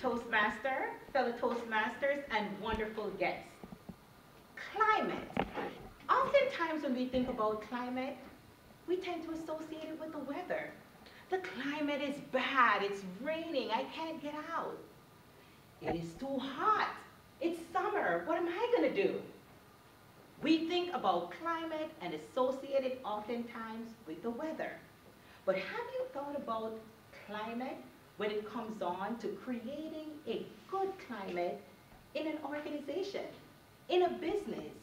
Toastmaster, fellow Toastmasters, and wonderful guests. Climate. Oftentimes when we think about climate, we tend to associate it with the weather. The climate is bad, it's raining, I can't get out. It is too hot, it's summer, what am I gonna do? We think about climate and associate it oftentimes with the weather. But have you thought about climate when it comes on to creating a good climate in an organization, in a business,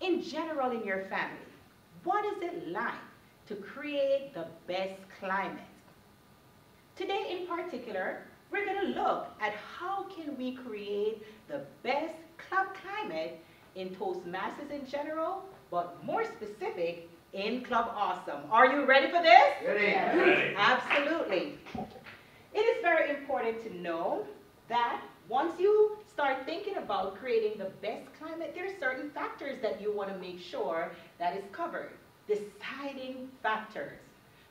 in general in your family? What is it like to create the best climate? Today in particular, we're going to look at how can we create the best club climate in Toastmasters in general, but more specific in Club Awesome. Are you ready for this? Ready. Ready. Absolutely. It is very important to know that once you start thinking about creating the best climate, there are certain factors that you want to make sure that is covered. Deciding factors.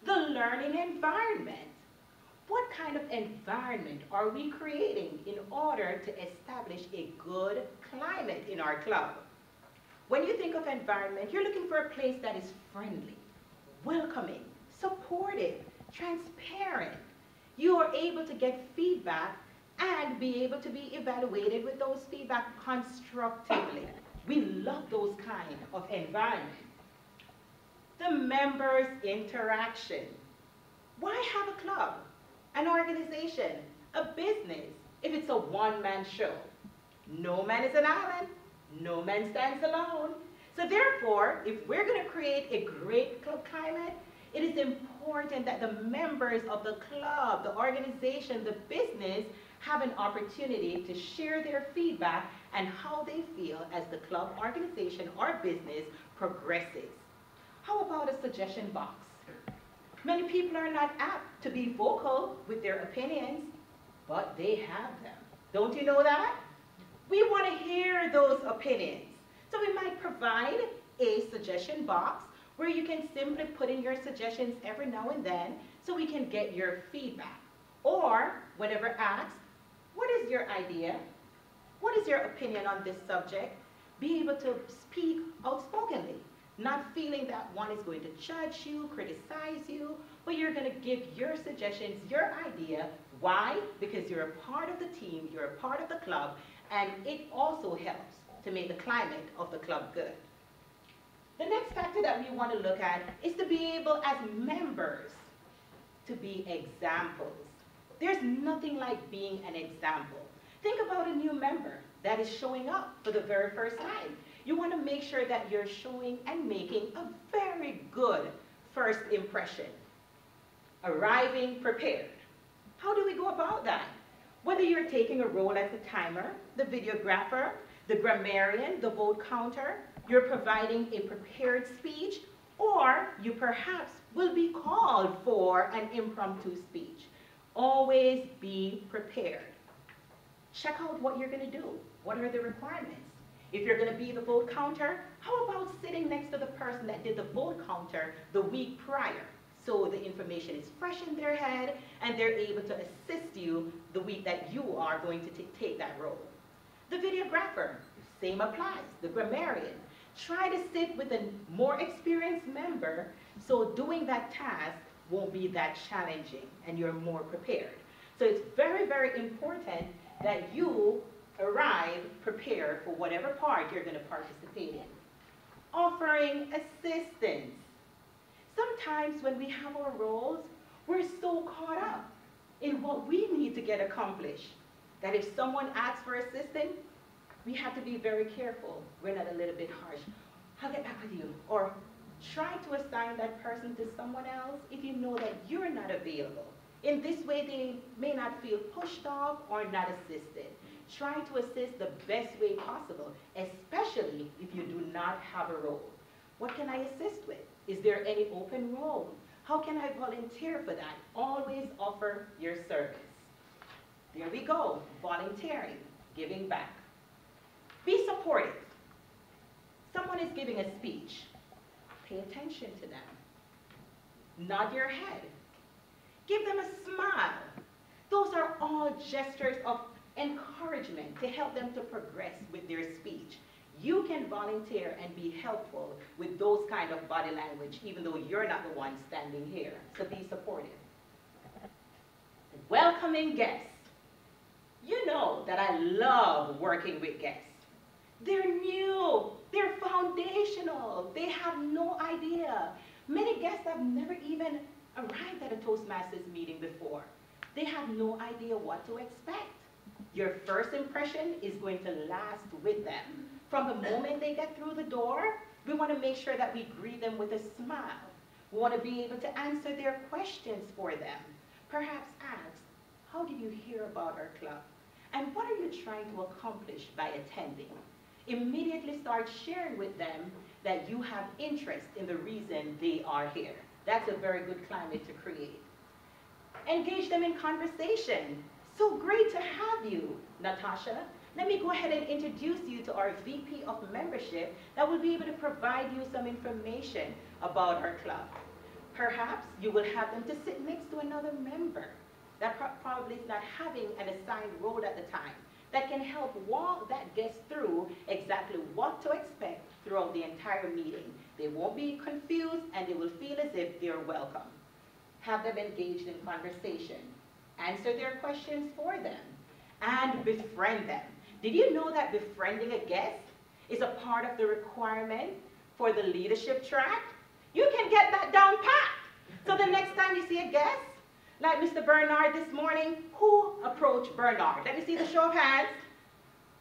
The learning environment. What kind of environment are we creating in order to establish a good climate in our club? When you think of environment, you're looking for a place that is friendly, welcoming, supportive, transparent. You are able to get feedback and be able to be evaluated with those feedback constructively. We love those kind of environment. The members' interaction. Why have a club, an organization, a business, if it's a one-man show? No man is an island, no man stands alone. So therefore, if we're going to create a great club climate, it is important that the members of the club, the organization, the business have an opportunity to share their feedback and how they feel as the club, organization, or business progresses. How about a suggestion box? Many people are not apt to be vocal with their opinions, but they have them. Don't you know that? We want to hear those opinions. So we might provide a suggestion box where you can simply put in your suggestions every now and then so we can get your feedback. Or, whenever asked, what is your idea? What is your opinion on this subject? Be able to speak outspokenly, not feeling that one is going to judge you, criticize you, but you're going to give your suggestions, your idea. Why? Because you're a part of the team, you're a part of the club, and it also helps to make the climate of the club good. The next factor that we want to look at is to be able, as members, to be examples. There's nothing like being an example. Think about a new member that is showing up for the very first time. You want to make sure that you're showing and making a very good first impression. Arriving prepared. How do we go about that? Whether you're taking a role as the timer, the videographer, the grammarian, the vote counter, you're providing a prepared speech, or you perhaps will be called for an impromptu speech. Always be prepared. Check out what you're going to do. What are the requirements? If you're going to be the vote counter, how about sitting next to the person that did the vote counter the week prior? So the information is fresh in their head and they're able to assist you the week that you are going to take that role. The videographer, same applies. The grammarian, try to sit with a more experienced member so doing that task won't be that challenging and you're more prepared. So it's very, very important that you arrive prepared for whatever part you're going to participate in. Offering assistance. Sometimes when we have our roles, we're so caught up in what we need to get accomplished that if someone asks for assistance, we have to be very careful. We're not a little bit harsh. I'll get back with you. Or try to assign that person to someone else if you know that you're not available. In this way, they may not feel pushed off or not assisted. Try to assist the best way possible, especially if you do not have a role. What can I assist with? Is there any open role? How can I volunteer for that? Always offer your service. There we go, volunteering, giving back. Be supportive. Someone is giving a speech. Pay attention to them. Nod your head. Give them a smile. Those are all small gestures of encouragement to help them to progress with their speech. You can volunteer and be helpful with those kind of body language, even though you're not the one standing here. So be supportive. Welcoming guests. You know that I love working with guests. They're new, they're foundational, they have no idea. Many guests have never even arrived at a Toastmasters meeting before. They have no idea what to expect. Your first impression is going to last with them. From the moment they get through the door, we want to make sure that we greet them with a smile. We want to be able to answer their questions for them. Perhaps ask, how did you hear about our club? And what are you trying to accomplish by attending? Immediately start sharing with them that you have interest in the reason they are here. That's a very good climate to create. Engage them in conversation. So great to have you, Natasha. Let me go ahead and introduce you to our VP of Membership that will be able to provide you some information about our club. Perhaps you will have them to sit next to another member that probably is not having an assigned role at the time, that can help walk that guest through exactly what to expect throughout the entire meeting. They won't be confused and they will feel as if they're welcome. Have them engaged in conversation. Answer their questions for them. And befriend them. Did you know that befriending a guest is a part of the requirement for the leadership track? You can get that down pat. So the next time you see a guest, like Mr. Bernard this morning, who approached Bernard? Let me see the show of hands.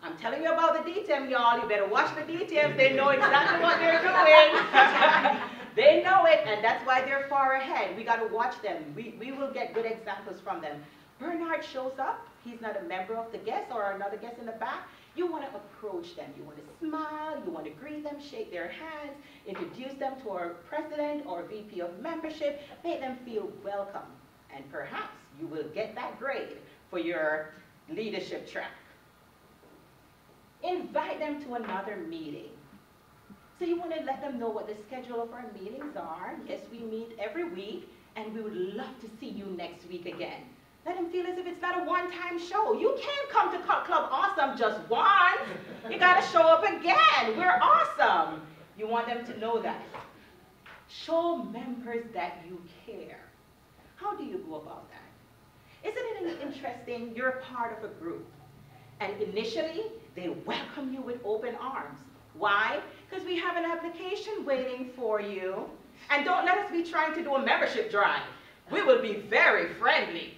I'm telling you about the detail, y'all. You better watch the details. They know exactly what they're doing. They know it, and that's why they're far ahead. We got to watch them. We will get good examples from them. Bernard shows up. He's not a member of the guest or another guest in the back. You want to approach them. You want to smile. You want to greet them, shake their hands, introduce them to our president or VP of membership, make them feel welcome. And perhaps you will get that grade for your leadership track. Invite them to another meeting. So you want to let them know what the schedule of our meetings are. Yes, we meet every week, and we would love to see you next week again. Let them feel as if it's not a one-time show. You can't come to Club Awesome just once. You got to show up again. We're awesome. You want them to know that. Show members that you care. How do you go about that? Isn't it interesting? You're a part of a group. And initially, they welcome you with open arms. Why? Because we have an application waiting for you. And don't let us be trying to do a membership drive. We will be very friendly.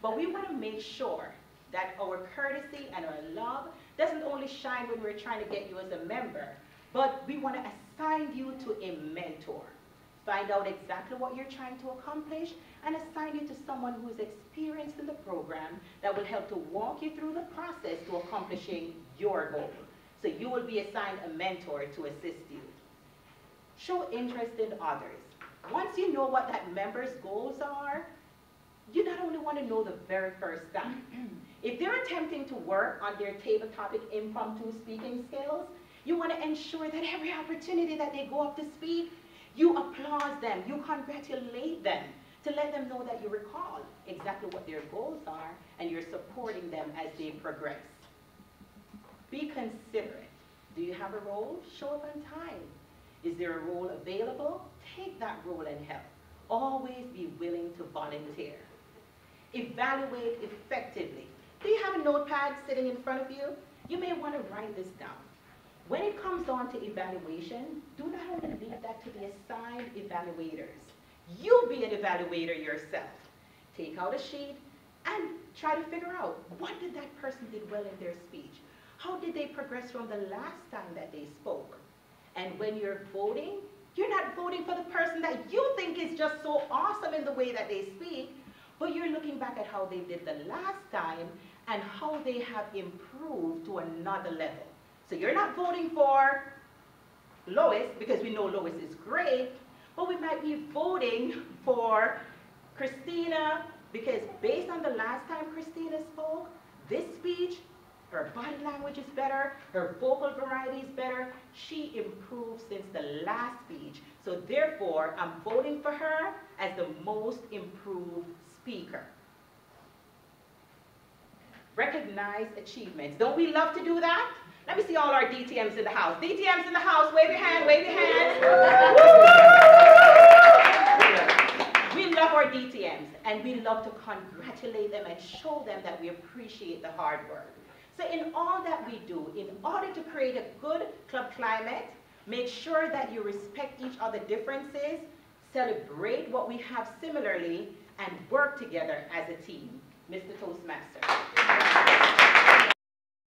But we want to make sure that our courtesy and our love doesn't only shine when we're trying to get you as a member, but we want to assign you to a mentor. Find out exactly what you're trying to accomplish and assign you to someone who's experienced in the program that will help to walk you through the process to accomplishing your goal. So you will be assigned a mentor to assist you. Show interest in others. Once you know what that member's goals are, you not only want to know the very first time. If they're attempting to work on their table topic impromptu speaking skills, you want to ensure that every opportunity that they go up to speak, you applaud them, you congratulate them, to let them know that you recall exactly what their goals are and you're supporting them as they progress. Be considerate. Do you have a role? Show up on time. Is there a role available? Take that role and help. Always be willing to volunteer. Evaluate effectively. Do you have a notepad sitting in front of you? You may want to write this down. When it comes on to evaluation, do not only leave that to the assigned evaluators. You be an evaluator yourself. Take out a sheet and try to figure out what did that person did well in their speech. How did they progress from the last time that they spoke? And when you're voting, you're not voting for the person that you think is just so awesome in the way that they speak, but you're looking back at how they did the last time and how they have improved to another level. So you're not voting for Lois because we know Lois is great, but we might be voting for Christina because based on the last time Christina spoke, this speech, her body language is better, her vocal variety is better, she improved since the last speech. So therefore, I'm voting for her as the most improved speaker. recognize achievements. Don't we love to do that? Let me see all our DTMs in the house. DTMs in the house, wave your hand, wave your hands. We love our DTMs, and we love to congratulate them and show them that we appreciate the hard work. So in all that we do, in order to create a good club climate, make sure that you respect each other's differences, celebrate what we have similarly, and work together as a team. Mr. Toastmaster.